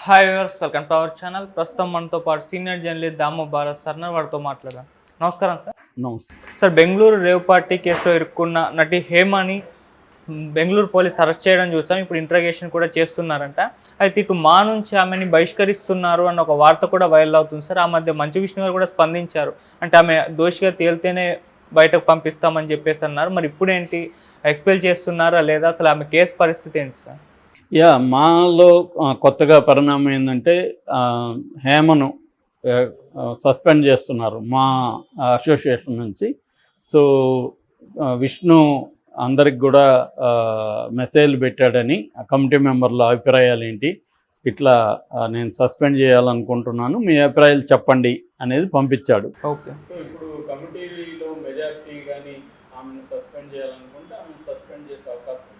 Hi viewers, welcome to our channel. ప్రస్తుతం మనతో పాటు సీనియర్ జర్నలిస్ట్ దాము బాలా సార్ వారితో మాట్లాడదాం. నమస్కారం సార్. నమస్తే సార్, బెంగళూరు రేవ్ పార్టీ కేసులో ఇరుక్కున్న నటి హేమని బెంగళూరు పోలీసు అరెస్ట్ చేయడం చూసాం. ఇప్పుడు ఇంట్రాగేషన్ కూడా చేస్తున్నారంట. అయితే ఇటు మా నుంచి ఆమెని బహిష్కరిస్తున్నారు అన్న ఒక వార్త కూడా వైరల్ అవుతుంది సార్. ఆ మధ్య మంచు విష్ణు గారు కూడా స్పందించారు. అంటే ఆమె దోషిగా తేలితేనే బయటకు పంపిస్తామని చెప్పేసి అన్నారు. మరి ఇప్పుడేంటి, ఎక్స్పెల్ చేస్తున్నారా లేదా, అసలు ఆమె కేసు పరిస్థితి ఏంటి సార్? మాలో కొత్తగా పరిణామం ఏంటంటే హేమను సస్పెండ్ చేస్తున్నారు మా అసోసియేషన్ నుంచి. సో విష్ణు అందరికి కూడా మెసేజ్లు పెట్టాడని ఆ కమిటీ మెంబర్ల అభిప్రాయాలు ఏంటి, ఇట్లా నేను సస్పెండ్ చేయాలనుకుంటున్నాను, మీ అభిప్రాయాలు చెప్పండి అనేది పంపించాడు. ఓకే. సో ఇప్పుడు కమిటీలో మెజారిటీ కానీ ఆమెను సస్పెండ్ చేయాలనుకుంటే ఆమెను సస్పెండ్ చేసే అవకాశం ఉంది.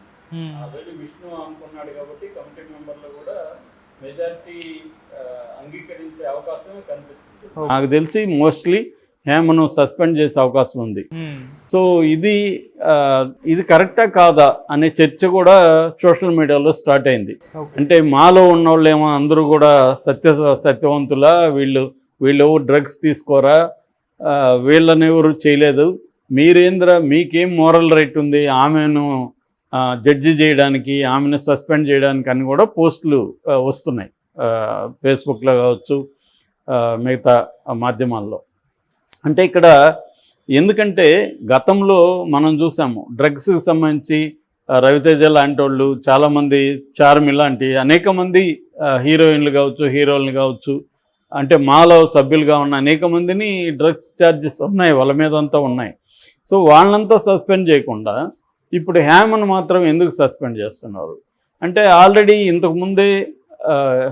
ఆల్రెడీ విష్ణు అనుకున్నాడు కాబట్టి కమిటీ మెంబర్లు కూడా మెజారిటీ అంగీకరించే అవకాశం కనిపిస్తుంది. నాకు తెలిసి మోస్ట్లీ హేమను సస్పెండ్ చేసే అవకాశం ఉంది. సో ఇది కరెక్టా కాదా అనే చర్చ కూడా సోషల్ మీడియాలో స్టార్ట్ అయింది. అంటే మాలో ఉన్నవాళ్ళేమో అందరూ కూడా సత్యవంతులా, వీళ్ళు డ్రగ్స్ తీసుకోరా, వీళ్ళని ఎవరు చేయలేదు, మీకేం మోరల్ రైట్ ఉంది ఆమెను జడ్జి చేయడానికి, ఆమెను సస్పెండ్ చేయడానికి అని కూడా పోస్టులు వస్తున్నాయి ఫేస్బుక్లో కావచ్చు, మిగతా మాధ్యమాల్లో. అంటే ఇక్కడ ఎందుకంటే గతంలో మనం చూసాము డ్రగ్స్కి సంబంధించి రవితేజ లాంటి వాళ్ళు, చాలామంది చార్మి లాంటి అనేక మంది హీరోయిన్లు కావచ్చు, హీరోయిన్లు కావచ్చు, అంటే మాలో సభ్యులుగా ఉన్న అనేక మందిని డ్రగ్స్ ఛార్జెస్ ఉన్నాయి, వాళ్ళ మీద అంతా ఉన్నాయి. సో వాళ్ళంతా సస్పెండ్ చేయకుండా ఇప్పుడు హేమను మాత్రం ఎందుకు సస్పెండ్ చేస్తున్నారు అంటే, ఆల్రెడీ ఇంతకుముందే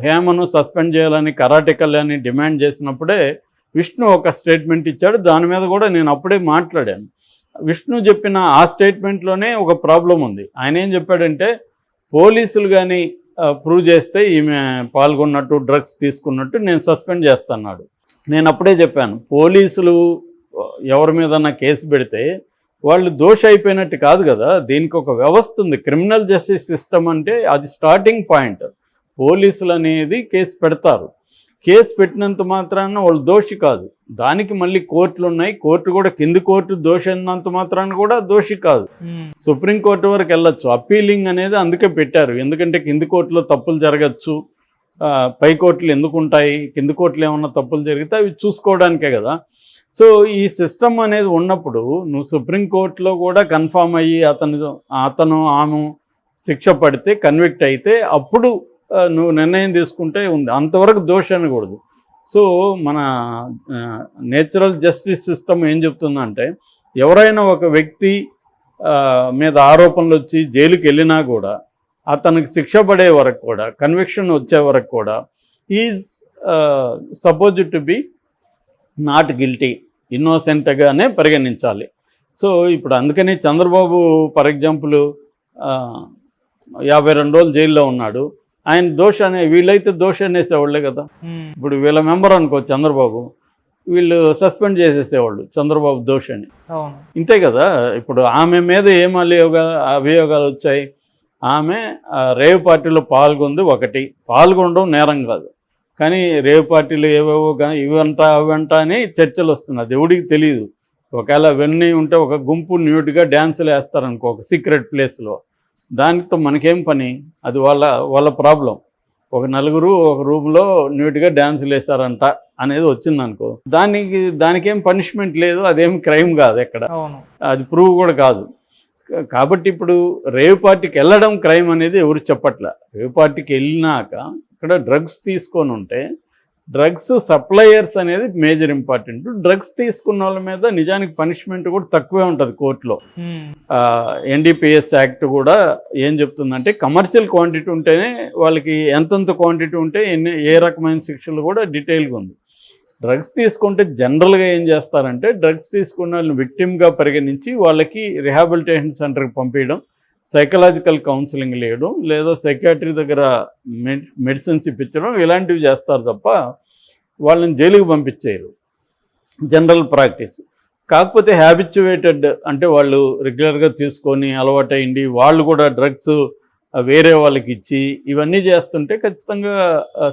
హేమను సస్పెండ్ చేయాలని కరాటే కళ్యాణి డిమాండ్ చేసినప్పుడే విష్ణు ఒక స్టేట్మెంట్ ఇచ్చాడు. దాని మీద కూడా నేను అప్పుడే మాట్లాడాను. విష్ణు చెప్పిన ఆ స్టేట్మెంట్లోనే ఒక ప్రాబ్లం ఉంది. ఆయన ఏం చెప్పాడంటే, పోలీసులు కానీ ప్రూవ్ చేస్తే ఈమె పాల్గొన్నట్టు, డ్రగ్స్ తీసుకున్నట్టు నేను సస్పెండ్ చేస్తున్నాడు. నేను అప్పుడే చెప్పాను, పోలీసులు ఎవరి మీదన్నా కేసు పెడితే వాళ్ళు దోషి అయిపోయినట్టు కాదు కదా, దీనికి ఒక వ్యవస్థ ఉంది. క్రిమినల్ జస్టిస్ సిస్టమ్ అంటే అది స్టార్టింగ్ పాయింట్. పోలీసులు అనేది కేసు పెడతారు, కేసు పెట్టినంత మాత్రాన వాళ్ళు దోషి కాదు, దానికి మళ్ళీ కోర్టులు ఉన్నాయి, కోర్టు కూడా కింది కోర్టు దోషి అన్నంత మాత్రాన కూడా దోషి కాదు. సుప్రీంకోర్టు వరకు వెళ్ళొచ్చు. అప్పీలింగ్ అనేది అందుకే పెట్టారు, ఎందుకంటే కింది కోర్టులో తప్పులు జరగచ్చు, పై కోర్టులు ఎందుకు ఉంటాయి, కింది కోర్టులు ఏమన్నా తప్పులు జరిగితే అవి చూసుకోవడానికే కదా. సో ఈ సిస్టమ్ అనేది ఉన్నప్పుడు నువ్వు సుప్రీంకోర్టులో కూడా కన్ఫామ్ అయ్యి అతను ఆమె శిక్ష పడితే, కన్విక్ట్ అయితే అప్పుడు నువ్వు నిర్ణయం తీసుకుంటే ఉంది, అంతవరకు దోషి అనకూడదు. సో మన నేచురల్ జస్టిస్ సిస్టమ్ ఏం చెప్తుందంటే, ఎవరైనా ఒక వ్యక్తి మీద ఆరోపణలు వచ్చి జైలుకి వెళ్ళినా కూడా అతనికి శిక్ష పడే వరకు కూడా, కన్విక్షన్ వచ్చే వరకు కూడా is supposed to be not guilty, ఇన్నోసెంట్గానే పరిగణించాలి. సో ఇప్పుడు అందుకని చంద్రబాబు ఫర్ ఎగ్జాంపుల్ 52 రోజులు జైల్లో ఉన్నాడు. ఆయన వీళ్ళైతే దోషి అనేసేవాళ్ళే కదా. ఇప్పుడు వీళ్ళ మెంబర్ అనుకో చంద్రబాబు, వీళ్ళు సస్పెండ్ చేసేసేవాళ్ళు చంద్రబాబు దోషి అని. ఇంతే కదా. ఇప్పుడు ఆమె మీద ఏం అభియోగాలు వచ్చాయి, ఆమె రేవ్ పార్టీలో పాల్గొనడం నేరం కాదు, కానీ రేవ్ పార్టీలు ఏవేవో కానీ ఇవంట అని చర్చలు వస్తున్నాయి. అది ఎవడికి తెలియదు. ఒకవేళ అవన్నీ ఉంటే ఒక గుంపు న్యూట్గా డ్యాన్సులు వేస్తారనుకో ఒక సీక్రెట్ ప్లేస్లో, దానితో మనకేం పని, అది వాళ్ళ ప్రాబ్లం. ఒక నలుగురు ఒక రూమ్లో న్యూట్గా డ్యాన్సులు వేసారంట అనేది వచ్చిందనుకో, దానికేం పనిష్మెంట్ లేదు, అదేం క్రైమ్ కాదు ఎక్కడ, అది ప్రూవ్ కూడా కాదు. కాబట్టి ఇప్పుడు రేవ్ పార్టీకి వెళ్ళడం క్రైమ్ అనేది ఎవరు చెప్పట్లే. రేవ్ పార్టీకి వెళ్ళినాక ఇక్కడ డ్రగ్స్ తీసుకొని ఉంటే, డ్రగ్స్ సప్లయర్స్ అనేది మేజర్ ఇంపార్టెంట్. డ్రగ్స్ తీసుకున్న వాళ్ళ మీద నిజానికి పనిష్మెంట్ కూడా తక్కువే ఉంటుంది కోర్టులో. ఎన్డీపీఎస్ యాక్ట్ కూడా ఏం చెప్తుందంటే, కమర్షియల్ క్వాంటిటీ ఉంటేనే వాళ్ళకి ఎంతెంత క్వాంటిటీ ఉంటే ఏ రకమైన శిక్షలు కూడా డీటెయిల్గా ఉంది. డ్రగ్స్ తీసుకుంటే జనరల్గా ఏం చేస్తారంటే, డ్రగ్స్ తీసుకున్న వాళ్ళని విక్టిమ్గా పరిగణించి వాళ్ళకి రిహాబిలిటేషన్ సెంటర్కి పంపించడం, సైకలాజికల్ కౌన్సిలింగ్ లేయడం, లేదా సైకాట్రీ దగ్గర మెడిసిన్స్ ఇప్పించడం, ఇలాంటివి చేస్తారు తప్ప వాళ్ళని జైలుకి పంపించేయరు, జనరల్ ప్రాక్టీస్. కాకపోతే హ్యాబిచ్యువేటెడ్ అంటే వాళ్ళు రెగ్యులర్గా తీసుకొని అలవాటైంది, వాళ్ళు కూడా డ్రగ్స్ వేరే వాళ్ళకి ఇచ్చి ఇవన్నీ చేస్తుంటే ఖచ్చితంగా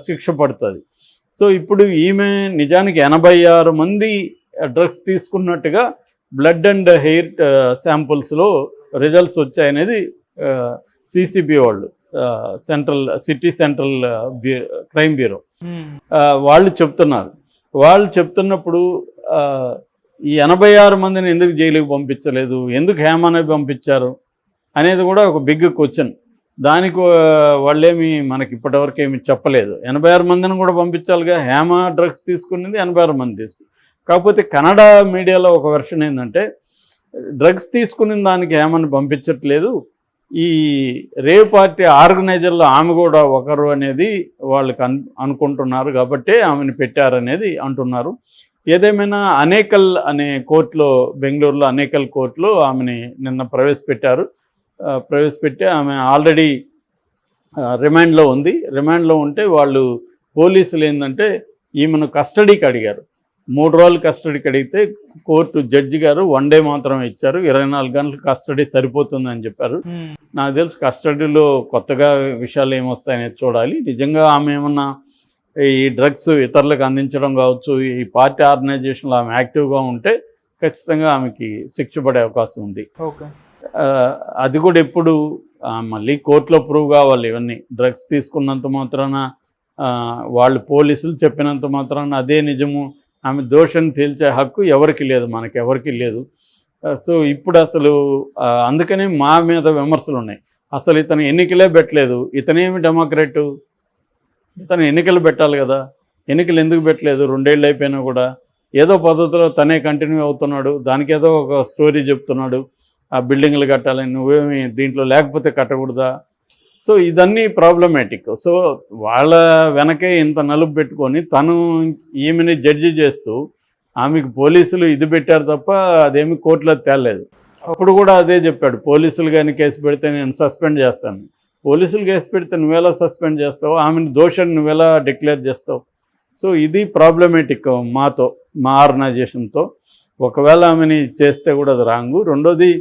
శిక్ష పడుతుంది. సో ఇప్పుడు ఈమె నిజానికి 86 మంది డ్రగ్స్ తీసుకున్నట్టుగా బ్లడ్ అండ్ హెయిర్ శాంపుల్స్లో రిజల్ట్స్ వచ్చాయనేది సిసిబి వాళ్ళు, సిటీ సెంట్రల్ క్రైమ్ బ్యూరో వాళ్ళు చెప్తున్నారు. వాళ్ళు చెప్తున్నప్పుడు ఈ 86 మందిని ఎందుకు జైలుకి పంపించలేదు, ఎందుకు హేమని పంపించారు అనేది కూడా ఒక బిగ్ క్వశ్చన్. దానికి వాళ్ళేమి మనకి ఇప్పటివరకు ఏమి చెప్పలేదు. 86 మందిని కూడా పంపించాలిగా, హేమ డ్రగ్స్ తీసుకునేది 86 మంది తీసుకుని. కాకపోతే కన్నడ మీడియాలో ఒక వెర్షన్ ఏంటంటే డ్రగ్స్ తీసుకునే దానికి హేమని పంపించట్లేదు, ఈ రేవ్ పార్టీ ఆర్గనైజర్లో ఆమె కూడా ఒకరు అనేది వాళ్ళకి అనుకుంటున్నారు కాబట్టి ఆమెను పెట్టారనేది అంటున్నారు. ఏదేమైనా అనేకల్ అనే కోర్టులో, బెంగళూరులో అనేకల్ కోర్టులో ఆమెని నిన్న ప్రవేశపెట్టి ఆమె ఆల్రెడీ రిమాండ్లో ఉంది. రిమాండ్లో ఉంటే వాళ్ళు పోలీసులు ఏంటంటే ఈమెను కస్టడీకి అడిగారు. 3 రోజులు కస్టడీకి అడిగితే కోర్టు జడ్జి గారు 1 డే మాత్రమే ఇచ్చారు, 24 గంటలు కస్టడీ సరిపోతుందని చెప్పారు. నాకు తెలిసి కస్టడీలో కొత్తగా విషయాలు ఏమొస్తాయనేది చూడాలి. నిజంగా ఆమె ఏమన్నా ఈ డ్రగ్స్ ఇతరులకు అందించడం కావచ్చు, ఈ పార్టీ ఆర్గనైజేషన్లో ఆమె యాక్టివ్గా ఉంటే ఖచ్చితంగా ఆమెకి శిక్ష పడే అవకాశం ఉంది. అది కూడా ఎప్పుడు మళ్ళీ కోర్టులో ప్రూవ్ కావాలి. ఇవన్నీ డ్రగ్స్ తీసుకున్నంత మాత్రాన, వాళ్ళు పోలీసులు చెప్పినంత మాత్రాన అదే నిజము, ఆమె దోషాన్ని తేల్చే హక్కు ఎవరికి లేదు, మనకెవరికి లేదు. సో ఇప్పుడు అసలు అందుకనే మా మీద విమర్శలు ఉన్నాయి. అసలు ఇతను ఎన్నికలే పెట్టలేదు, ఇతనేమి డెమోక్రాటు, ఇతను ఎన్నికలు పెట్టాలి కదా, ఎన్నికలు ఎందుకు పెట్టలేదు? 2 ఏళ్ళు అయిపోయినా కూడా ఏదో పద్ధతిలో తనే కంటిన్యూ అవుతున్నాడు, దానికి ఏదో ఒక స్టోరీ చెప్తున్నాడు, ఆ బిల్డింగ్లు కట్టాలని, నువ్వేమి దీంట్లో లేకపోతే కట్టకూడదా? సో ఇదన్నీ ప్రాబ్లమేటిక్. సో వాళ్ళ వెనకే ఇంత నలుపు పెట్టుకొని తను ఈమెని జడ్జి చేస్తూ ఆమెకు పోలీసులు ఇది పెట్టారు తప్ప అదేమి కోర్టులో తేలలేదు. అప్పుడు కూడా అదే చెప్పాడు, పోలీసులు కానీ కేసు పెడితే నేను సస్పెండ్ చేస్తాను. పోలీసులు కేసు పెడితే నువ్వెలా సస్పెండ్ చేస్తావు, ఆమెను దోషాన్ని నువ్వెలా డిక్లేర్ చేస్తావు? సో ఇది ప్రాబ్లమేటిక్ మా ఆర్గనైజేషన్తో. ఒకవేళ ఆమెని చేస్తే కూడా అది రాంగు. రెండోది,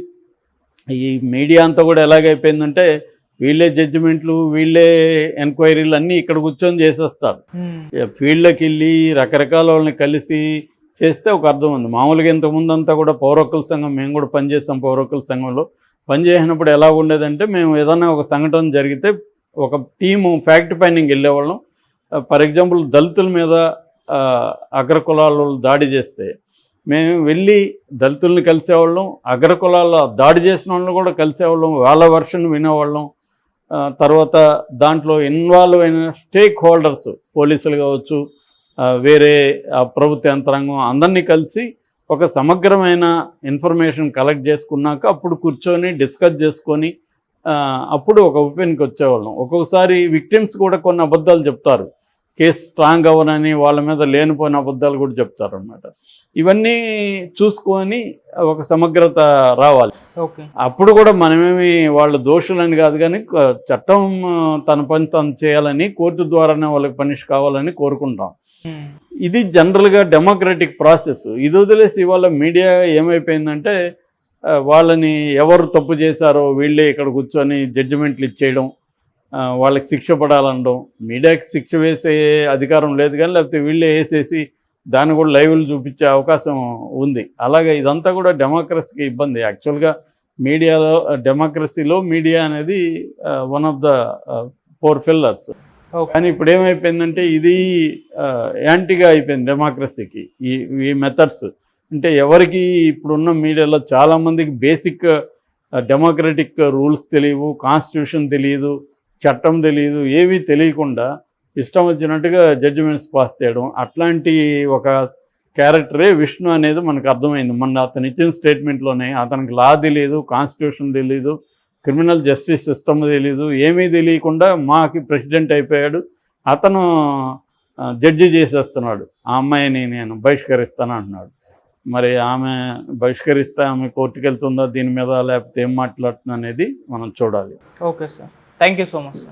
ఈ మీడియా అంతా కూడా ఎలాగైపోయిందంటే వీళ్ళే జడ్జిమెంట్లు, వీళ్ళే ఎంక్వైరీలు అన్నీ ఇక్కడ కూర్చొని చేసేస్తారు. ఫీల్డ్లోకి వెళ్ళి రకరకాల వాళ్ళని కలిసి చేస్తే ఒక అర్థం ఉంది. మామూలుగా ఇంతకుముందు అంతా కూడా పౌర హక్కుల సంఘం, మేము కూడా పనిచేసాం పౌర హక్కుల సంఘంలో. పనిచేసినప్పుడు ఎలా ఉండేదంటే మేము ఏదైనా ఒక సంఘటన జరిగితే ఒక టీము ఫ్యాక్ట్ ఫైండింగ్ వెళ్ళేవాళ్ళం. ఫర్ ఎగ్జాంపుల్ దళితుల మీద అగ్రకులాల దాడి చేస్తే మేము వెళ్ళి దళితుల్ని కలిసేవాళ్ళం, అగ్రకులాల్లో దాడి చేసిన వాళ్ళని కూడా కలిసేవాళ్ళం, వాళ్ళ వర్షన్ వినేవాళ్ళం. తర్వాత దాంట్లో ఇన్వాల్వ్ అయిన స్టేక్ హోల్డర్స్, పోలీసులు కావచ్చు, వేరే ప్రభుత్వ యంత్రాంగం, అందరినీ కలిసి ఒక సమగ్రమైన ఇన్ఫర్మేషన్ కలెక్ట్ చేసుకున్నాక అప్పుడు కూర్చొని డిస్కస్ చేసుకొని అప్పుడు ఒక ఒపీనియన్కి వచ్చేవాళ్ళం. ఒక్కొక్కసారి విక్టిమ్స్ కూడా కొన్ని అబద్ధాలు చెప్తారు, కేసు స్ట్రాంగ్ అవ్వనని, వాళ్ళ మీద లేనిపోయిన అబద్ధాలు కూడా చెప్తారు అన్నమాట. ఇవన్నీ చూసుకొని ఒక సమగ్రత రావాలి. అప్పుడు కూడా మనమేమి వాళ్ళు దోషులని కాదు, కానీ చట్టం తన పని తను చేయాలని, కోర్టు ద్వారానే వాళ్ళకి పనిష్ కావాలని కోరుకుంటాం. ఇది జనరల్గా డెమోక్రటిక్ ప్రాసెస్. ఇది వదిలేసి ఇవాళ మీడియా ఏమైపోయిందంటే వాళ్ళని ఎవరు తప్పు చేశారో వీళ్ళే ఇక్కడ కూర్చొని జడ్జిమెంట్లు ఇచ్చేయడం, వాళ్ళకి శిక్ష పడాలనడం. మీడియాకి శిక్ష వేసే అధికారం లేదు, కానీ లేకపోతే వీళ్ళే వేసేసి దాన్ని కూడా లైవ్లు చూపించే అవకాశం ఉంది. అలాగే ఇదంతా కూడా డెమోక్రసీకి ఇబ్బంది. యాక్చువల్గా డెమోక్రసీలో మీడియా అనేది వన్ ఆఫ్ ద 4 పిల్లర్స్. కానీ ఇప్పుడు ఏమైపోయిందంటే ఇది యాంటీగా అయిపోయింది డెమోక్రసీకి ఈ మెథడ్స్. అంటే ఎవరికి ఇప్పుడున్న మీడియాలో చాలామందికి బేసిక్ డెమోక్రటిక్ రూల్స్ తెలియవు, కాన్స్టిట్యూషన్ తెలియదు, చట్టం తెలియదు, ఏవీ తెలియకుండా ఇష్టం వచ్చినట్టుగా జడ్జిమెంట్స్ పాస్ చేయడం. అట్లాంటి ఒక క్యారెక్టరే విష్ణు అనేది మనకు అర్థమైంది. మొన్న అతను ఇచ్చిన స్టేట్మెంట్లోనే అతనికి లా తెలియదు, కాన్స్టిట్యూషన్ తెలీదు, క్రిమినల్ జస్టిస్ సిస్టమ్ తెలీదు, ఏమీ తెలియకుండా మాకి ప్రెసిడెంట్ అయిపోయాడు. అతను జడ్జి చేసేస్తున్నాడు, ఆ అమ్మాయిని నేను బహిష్కరిస్తాను అంటున్నాడు. మరి ఆమె బహిష్కరిస్తే ఆమె కోర్టుకు వెళ్తుందా దీని మీద, లేకపోతే ఏం మాట్లాడుతుందా అనేది మనం చూడాలి. Okay sir, thank you so much sir.